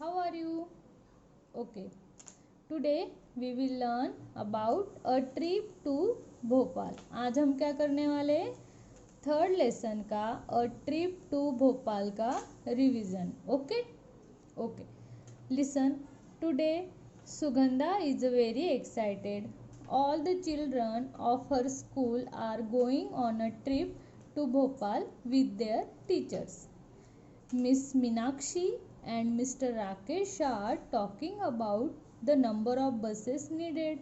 How are you? Okay. Today we will learn about a trip to Bhopal. आज हम क्या करने वाले हैं? थर्ड लेसन का अ ट्रिप टू भोपाल का revision. Okay okay. Listen. Today Sugandha is very excited. All the children of her school are going on a trip to Bhopal with their teachers. Miss Meenakshi and Mr. Rakesh are talking about the number of buses needed.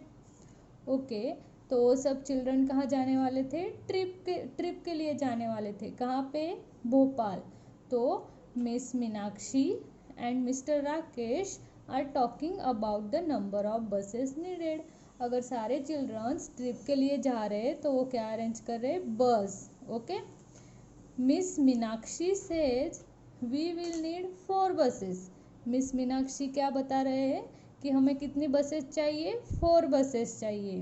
Okay तो सब children कहाँ जाने वाले थे? Trip के लिए जाने वाले थे. कहाँ पे? भोपाल. तो miss Meenakshi and mister Rakesh are talking about the number of buses needed. अगर सारे चिल्ड्रंस ट्रिप के लिए जा रहे तो वो क्या अरेंज कर रहे? Bus. Okay. Miss Meenakshi says we will need 4 buses. Miss Meenakshi क्या बता रहे हैं कि हमें कितनी बसेस चाहिए? 4 बसेस चाहिए.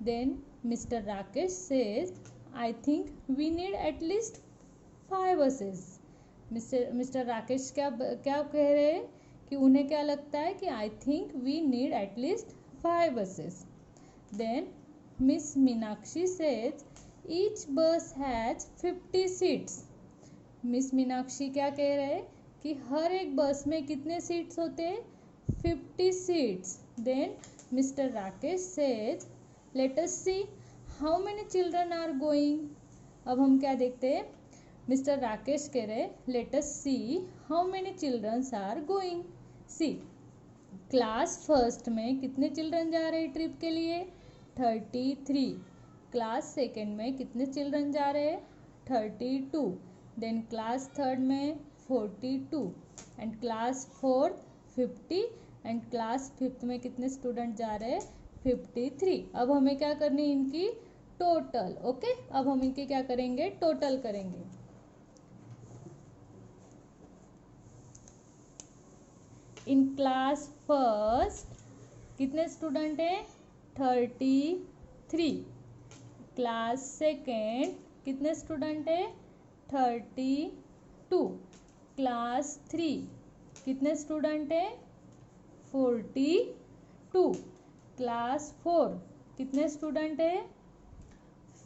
Then mister Rakesh says I think we need at least 5 buses. Mister Rakesh क्या कह रहे हैं कि उन्हें क्या लगता है कि I think we need at least 5 buses. Then miss Meenakshi says each bus has 50 seats. Miss Meenakshi क्या कह रहे हैं कि हर एक बस में कितने सीट्स होते हैं? 50 seats. Then mister Rakesh says let us see how many children are going. अब हम क्या देखते हैं? मिस्टर राकेश कह रहे let us see how many childrens are going. See class first में कितने चिल्ड्रन जा रहे हैं ट्रिप के लिए? 33. क्लास सेकेंड में कितने चिल्ड्रन जा रहे हैं? 32. देन क्लास थर्ड में 42 and class fourth 50 and class fifth में कितने स्टूडेंट जा रहे हैं? 53. अब हमें क्या करनी इनकी टोटल. ओके अब हम इनकी क्या करेंगे? टोटल करेंगे. इन क्लास फर्स्ट कितने स्टूडेंट हैं? 33. क्लास सेकेंड कितने स्टूडेंट हैं? 32. क्लास 3 कितने स्टूडेंट हैं? 42. क्लास 4 कितने स्टूडेंट हैं?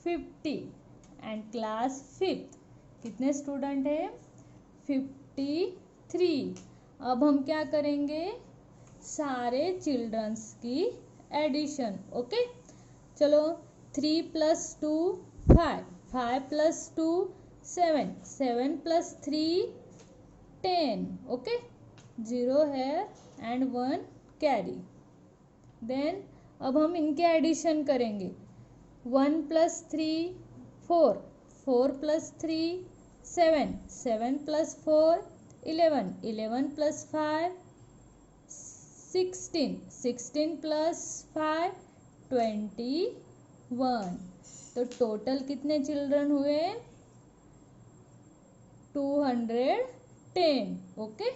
50 एंड क्लास 5th कितने स्टूडेंट हैं? 53. अब हम क्या करेंगे? सारे चिल्ड्रंस की एडिशन. ओके चलो 3 + 2 5 5 + 2 7 7 + 3 10. ओके 0 है एंड 1 कैरी. देन अब हम इनके एडिशन करेंगे. 1 + 3 4 4 + 3 7 7 + 4 11 11 + 5 16 16 + 5 21. तो टोटल कितने चिल्ड्रन हुए? 210. Okay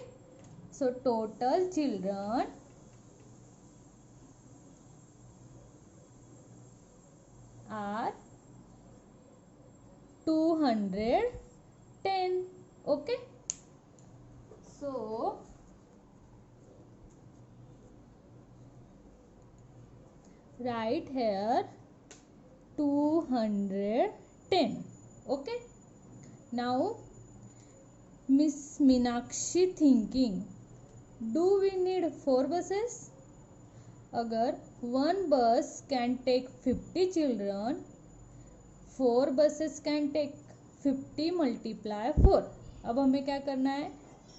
so total children are 210. okay so write here 210. okay now Miss Meenakshi thinking do we need 4 buses? अगर 1 bus can take 50 children, 4 buses can take 50 × 4. अब हमें क्या करना है?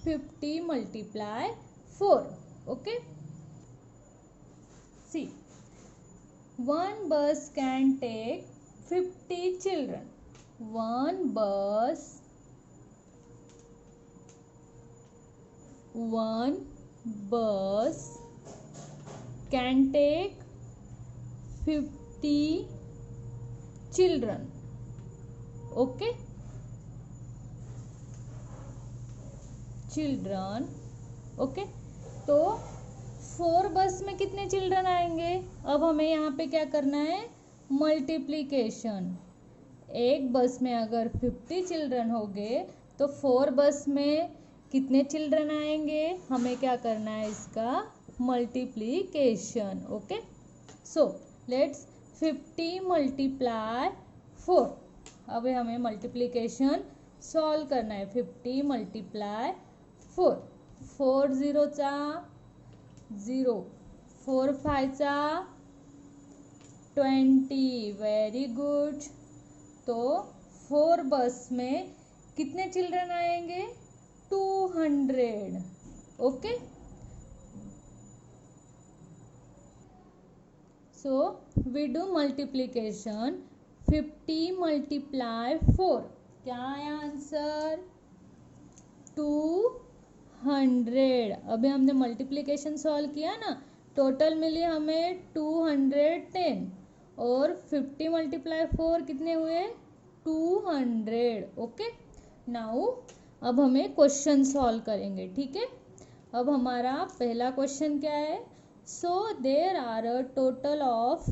50 × 4. Okay see 1 bus can take 50 children. 1 bus can take 50 children. okay children. okay तो 4 बस में कितने चिल्ड्रन आएंगे? अब हमें यहाँ पे क्या करना है? मल्टीप्लीकेशन. एक बस में अगर 50 चिल्ड्रन हो गए तो 4 बस में कितने चिल्ड्रन आएंगे, हमें क्या करना है इसका multiplication. Okay, so let's 50 multiply 4। अब हमें मल्टीप्लीकेशन सॉल्व करना है। 50 मल्टीप्लाई 4, 4 0 0, 4 5 20। Very good. तो 4 बस में कितने चिल्ड्रन आएंगे, 200। Okay, so we do multiplication. 50 multiply 4, क्या आया आंसर, 200। अभी हमने मल्टीप्लीकेशन सॉल्व किया ना, टोटल मिली हमें 210 और 50 मल्टीप्लाई 4 कितने हुए, 200। ओके, नाउ अब हमें क्वेश्चन सॉल्व करेंगे। ठीक है, अब हमारा पहला क्वेश्चन क्या है, so there are a total of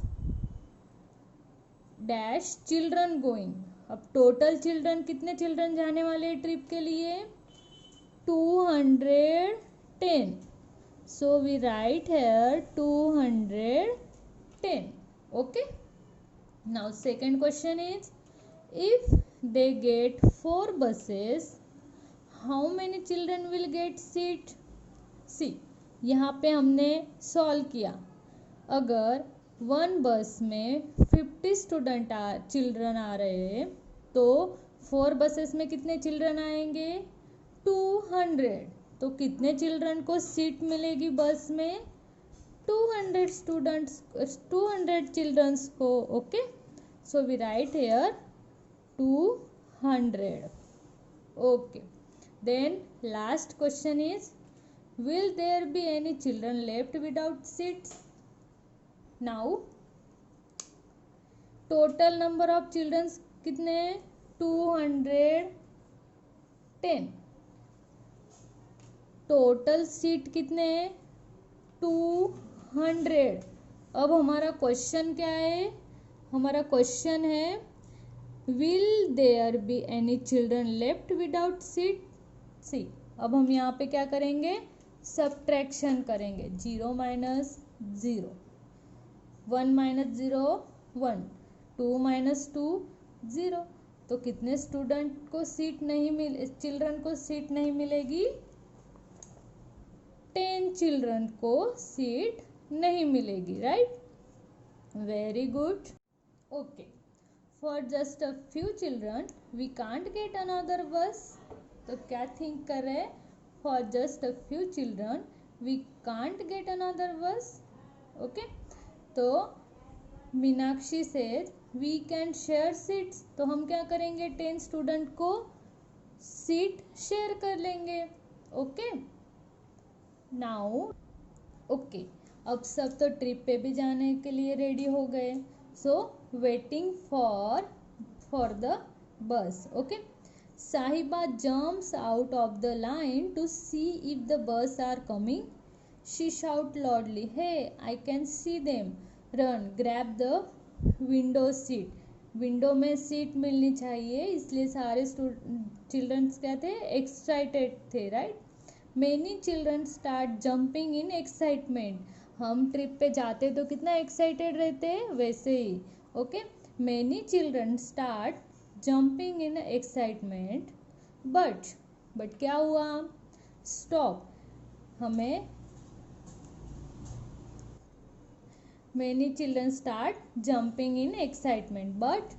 dash children going. अब टोटल चिल्ड्रन, कितने चिल्ड्रन जाने वाले ट्रिप के लिए, 210। So we write here 210। Okay, now second question is, if they get 4 buses, how many children will get seat? See, यहाँ पे हमने solve किया। अगर 1 बस में 50 चिल्ड्रन आ रहे हैं तो 4 बसेस में कितने चिल्ड्रन आएंगे, 200। तो कितने चिल्ड्रन को सीट मिलेगी बस में, 200 चिल्ड्रंस को। Okay, so we write here 200. Okay, then last question is, will there be any children left without seats? Now total number of children कितने, 210। टोटल सीट कितने, 200। अब हमारा क्वेश्चन क्या है, हमारा क्वेश्चन है, will there be any children left without seat? See, अब हम यहाँ पे क्या करेंगे, सब्ट्रैक्शन करेंगे। 0 माइनस 0, 1 माइनस 0 1, 2 माइनस 2 0। तो कितने स्टूडेंट को सीट नहीं मिले, चिल्ड्रन को सीट नहीं मिलेगी, 10 चिल्ड्रन को सीट नहीं मिलेगी। Right, very good. Okay, for just a few children we can't get another bus। तो क्या थिंक कर रहे हैं, for just a few children we can't get another bus। Okay, तो Meenakshi says we can share seats। तो हम क्या करेंगे, 10 स्टूडेंट को सीट शेयर कर लेंगे। ओके, नाउ ओके, अब सब तो ट्रिप पे भी जाने के लिए रेडी हो गए। सो waiting for the bus। okay, Sahiba jumps out of the line to see if the bus are coming। she shout loudly, hey, I can see them। run, grab the window seat। Window में seat मिलनी चाहिए, इसलिए सारे childrens क्या थे, excited थे। Right, many children start jumping in excitement. हम trip पे जाते तो कितना एक्साइटेड रहते हैं, वैसे ही। Okay, many children start jumping in excitement, but क्या हुआ, स्टॉप। हमें many children start jumping in excitement, but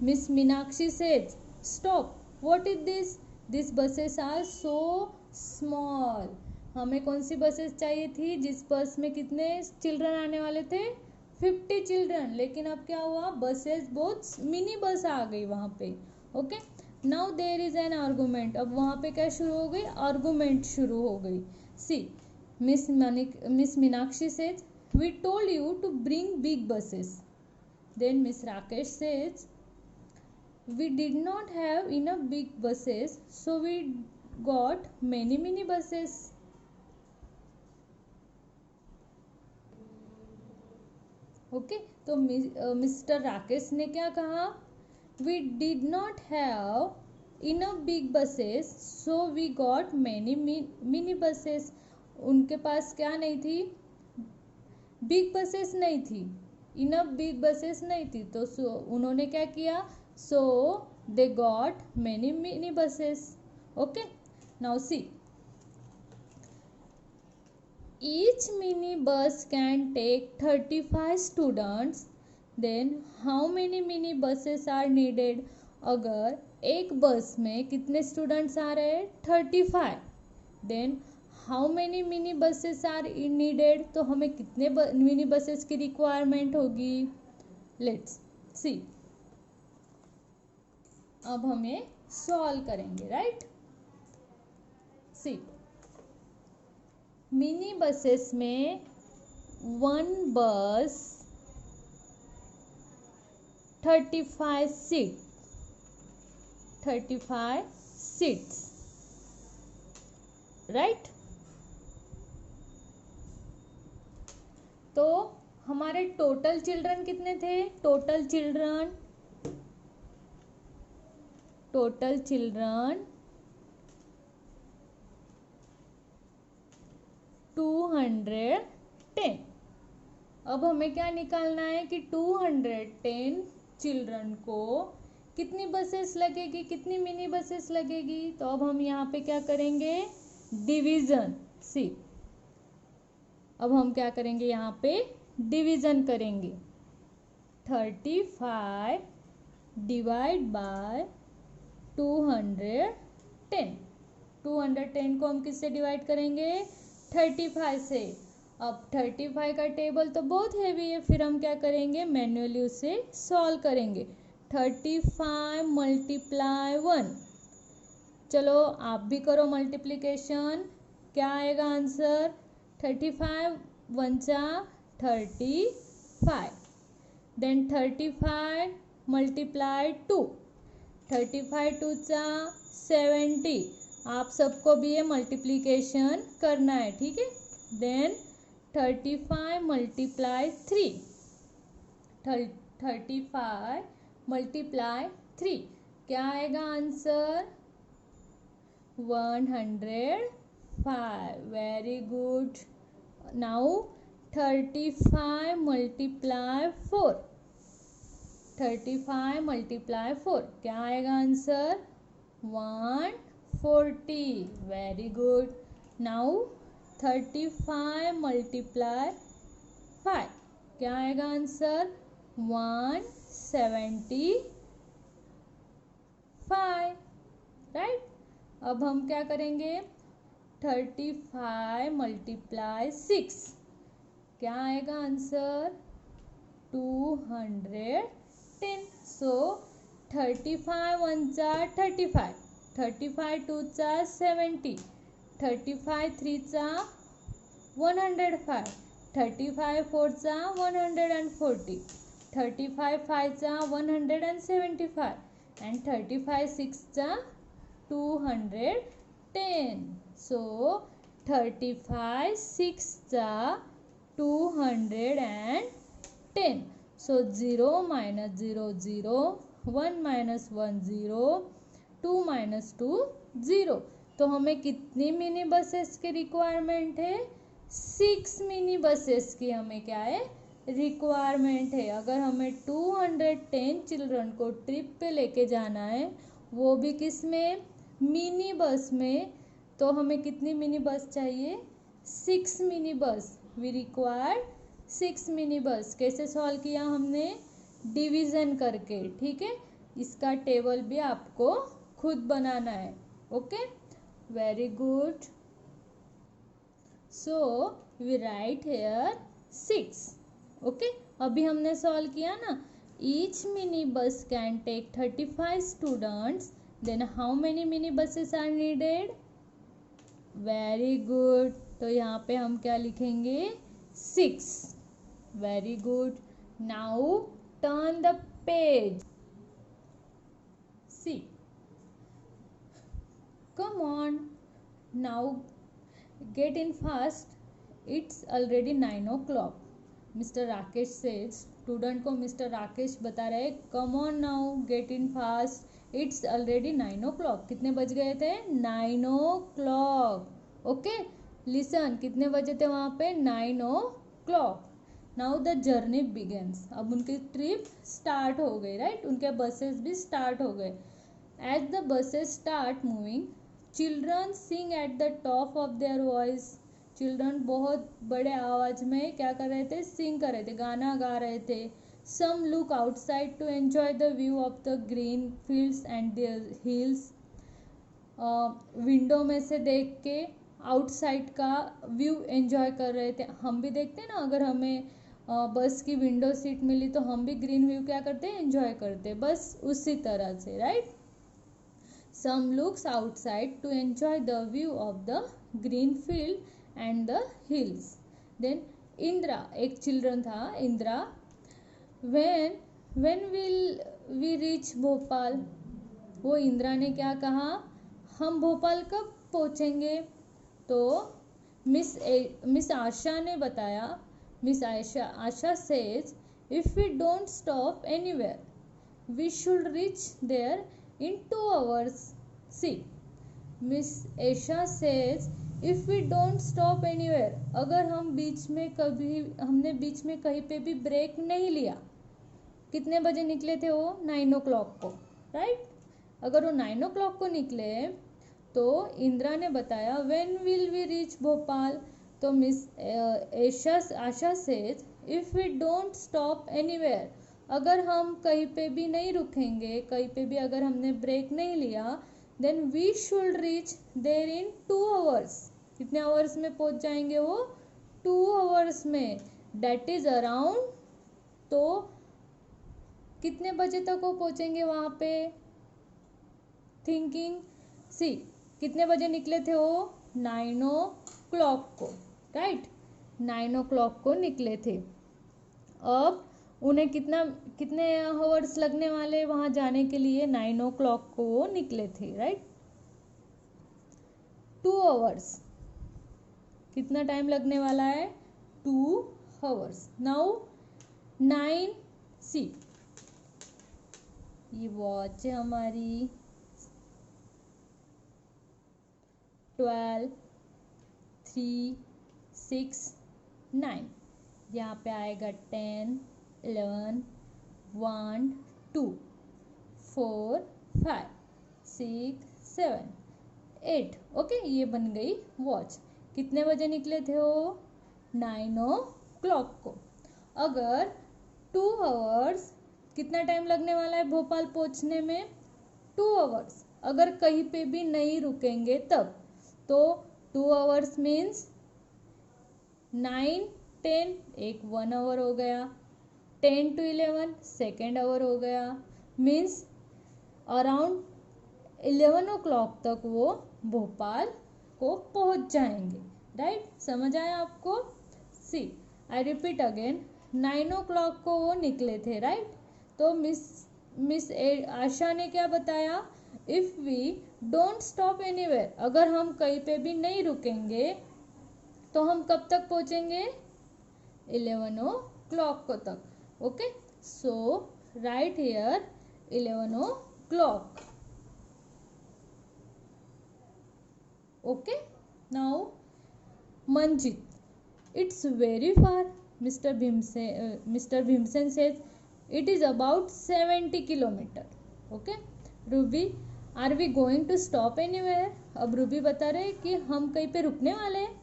miss Meenakshi says stop, what is this, this buses are so small. हमें कौन सी बसेस चाहिए थी, जिस बस में कितने चिल्ड्रन आने वाले थे, 50 चिल्ड्रन। लेकिन अब क्या हुआ, बसेस बहुत मिनी बस आ गई वहाँ पे। Okay, now there is an argument. अब वहाँ पे क्या शुरू हो गई, आर्गूमेंट शुरू हो गई। See, miss Meenakshi says we told you to bring big buses. Then miss Rakesh says we did not have enough big buses, so we got many buses। Okay, तो मिस्टर राकेश ने क्या कहा, we did not have enough big buses, so we got many mini buses. उनके पास क्या नहीं थी, big buses नहीं थी, इनफ बिग बसेस नहीं थी, तो उन्होंने क्या किया, so they got many mini buses. Okay, now see, each mini bus can take 35 students, then how many mini buses are needed. अगर एक बस में कितने स्टूडेंट्स आ रहे हैं, 35, then how many mini buses are needed, तो हमें कितने मिनी बसेस की रिक्वायरमेंट होगी. लेट्स सी, अब हमें सॉल्व करेंगे, राइट. सी, मिनी बसेस में वन बस 35 सीट्स, राइट. तो हमारे टोटल चिल्ड्रन कितने थे, टोटल चिल्ड्रन 210. अब हमें क्या निकालना है कि 210 चिल्ड्रन को कितनी बसेस लगेगी, कितनी मिनी बसेस लगेगी. तो अब हम यहाँ पे क्या करेंगे, डिवीजन. सी, अब हम क्या करेंगे, यहाँ पे डिवीजन करेंगे. 35 डिवाइड बाय 210. 210 को हम किससे डिवाइड करेंगे, 35 से. अब 35 का टेबल तो बहुत हैवी है, फिर हम क्या करेंगे, मैन्युअली उसे सॉल्व करेंगे. 35 मल्टीप्लाई 1. चलो आप भी करो मल्टीप्लिकेशन, क्या आएगा आंसर, 35 1 35, देन 35 मल्टीप्लाई 2, 35 2 70. आप सबको भी ये मल्टीप्लिकेशन करना है, ठीक है. देन 35 मल्टीप्लाई 3, 35 मल्टीप्लाई 3, क्या आएगा answer, 105. Very good. Now 35 multiply 4, 35 multiply 4, क्या आएगा answer, 140. Very good. Now 35 multiply 5, क्या आएगा आंसर, 175, राइट. अब हम क्या करेंगे, 35 मल्टीप्लाई 6, क्या आएगा answer, 210. So 35 1 35, 35 2 70, 35 3 105, 35 4 140, 35 5 175, and 35 6 210. So 35 6 210. So 0 minus 0 0, 1 minus 1 0, 2 minus 2 0. तो हमें कितनी मिनी बसेस की रिक्वायरमेंट है, 6 मिनी बसेस की हमें क्या है, रिक्वायरमेंट है. अगर हमें 210 चिल्ड्रन को ट्रिप पे लेके जाना है, वो भी किस में, मिनी बस में, तो हमें कितनी मिनी बस चाहिए, 6 mini bus. We require 6 mini bus. कैसे सॉल्व किया हमने, डिवीजन करके, ठीक है. इसका टेबल भी आपको खुद बनाना है. Okay, very good. So we write here 6. Okay, अभी हमने सॉल्व किया ना. Each mini bus can take 35 students, then how many mini buses are needed. Very good. तो यहाँ पे हम क्या लिखेंगे, 6. Very good. Now turn the page. See, come on, now get in fast. It's already 9 o'clock. Mr. Rakesh says, student को mister Rakesh बता रहे, come on now, get in fast. It's already 9 o'clock. कितने बज गए थे? 9 o'clock. ओके, लिसन, कितने बजे थे वहाँ पे? 9 o'clock. Now the journey begins. अब उनकी ट्रिप स्टार्ट हो गई, राइट? उनके बसेस भी स्टार्ट हो गए. As the buses start moving, children sing at the top of their voice. Children बहुत बड़े आवाज में क्या कर रहे थे? सिंग कर रहे थे, गाना गा रहे थे. Some look outside to enjoy the view of the green fields and the hills. Window में से देख के आउटसाइड का व्यू एंजॉय कर रहे थे. हम भी देखते हैं ना, अगर हमें बस की विंडो सीट मिली तो हम भी ग्रीन व्यू क्या करते हैं? एंजॉय करते हैं. बस उसी तरह से, right? Some looks outside to enjoy the view of the green field and the hills. Then Indra, एक चिल्ड्रन था Indira. when will we reach Bhopal. वो इंदिरा ने क्या कहा? हम भोपाल कब पहुँचेंगे? तो मिस आशा ने बताया. Miss Asha says if we don't stop anywhere we should reach there in 2 hours. See, miss Asha says if we don't stop anywhere. अगर हम हमने बीच में कहीं पे भी ब्रेक नहीं लिया. कितने बजे निकले थे वो? 9 o'clock को, राइट? अगर वो 9 o'clock को निकले तो इंदिरा ने बताया when will we reach Bhopal. तो miss Asha says if we don't stop anywhere. अगर हम कहीं पे भी नहीं रुकेंगे, कहीं पे भी अगर हमने ब्रेक नहीं लिया, then we should reach there in 2 hours. कितने आवर्स में पहुंच जाएंगे वो? 2 hours में. डेट इज अराउंड, तो कितने बजे तक वो पहुंचेंगे वहाँ पे? थिंकिंग. सी, कितने बजे निकले थे वो? 9 o'clock को, राइट? 9 o'clock को निकले थे. अब उन्हें कितने आवर्स लगने वाले वहाँ जाने के लिए? 9 o'clock को वो निकले थे, राइट? 2 hours. कितना टाइम लगने वाला है? 2 hours. नाउ 9. सी, ये वॉच है हमारी. 12, 3, 6, 9. यहाँ पे आएगा 10, 11, 1, 2, 4, 5, 6, 7, 8. ओके, ये बन गई वॉच. कितने बजे निकले थे वो? 9 o'clock को. अगर 2 hours, कितना टाइम लगने वाला है भोपाल पहुंचने में? 2 hours. अगर कहीं पे भी नहीं रुकेंगे तब, तो 2 hours मीन्स 9, 10, एक 1 hour हो गया. 10 to 11 सेकेंड आवर हो गया. मीन्स अराउंड 11 o'clock तक वो भोपाल को पहुंच जाएंगे, राइट? समझ आया आपको? सी, आई रिपीट अगेन. 9 o'clock को वो निकले थे, राइट? तो मिस आशा ने क्या बताया? If we don't stop anywhere. अगर हम कहीं पे भी नहीं रुकेंगे तो हम कब तक पहुंचेंगे? 11 o'clock को तक. Okay, so right here 11 o'clock. Okay, now Manjit. It's very far. Mister Bhimsen says it is about 70 kilometer. Okay, Ruby, are we going to stop anywhere. अब रूबी बता रहे कि हम कहीं पे रुकने वाले हैं.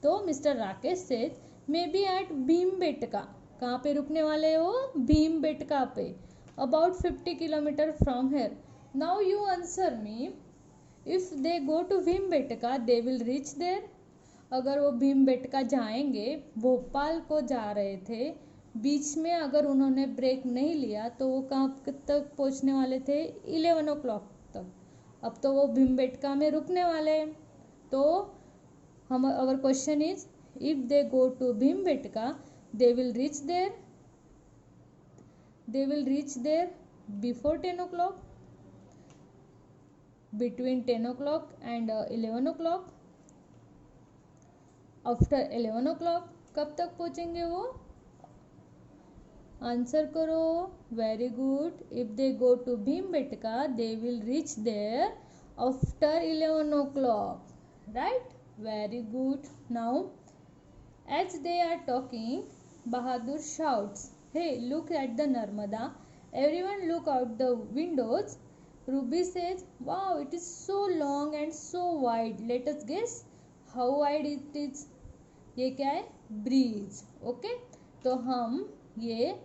तो mister Rakesh says may be at Bhimbetka. कहाँ पे रुकने वाले हो? भीमबेटका पे. About 50 kilometer from here. Now you answer me. If they go to Bhimbetka they will reach there. अगर वो भीमबेटका जाएंगे, भोपाल को जा रहे थे, बीच में अगर उन्होंने ब्रेक नहीं लिया तो वो कहाँ तक पहुँचने वाले थे? 11 o'clock तक. अब तो वो भीमबेटका में रुकने वाले हैं. तो हम our question is if they go to Bhimbetka they will reach there before 10 o'clock, between 10 o'clock and 11 o'clock. After 11 o'clock कब तक पहुँचेंगे वो? आंसर करो। Very good. If they go to Bhimbetka they will reach there after 11 o'clock. Right? Very good. Now, as they are talking, Bahadur shouts, "Hey, look at the Narmada." Everyone look out the windows. Ruby says, "Wow, it is so long and so wide. Let us guess how wide it is." ये क्या है? Bridge. Okay, तो हम ये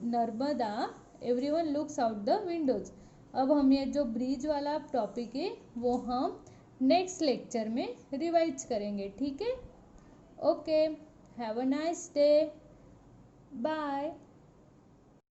Narmada everyone looks out the Windows. अब हम ये जो ब्रिज वाला टॉपिक है वो हम नेक्स्ट लेक्चर में रिवाइज करेंगे. ठीक है? Okay, have a nice day. Bye.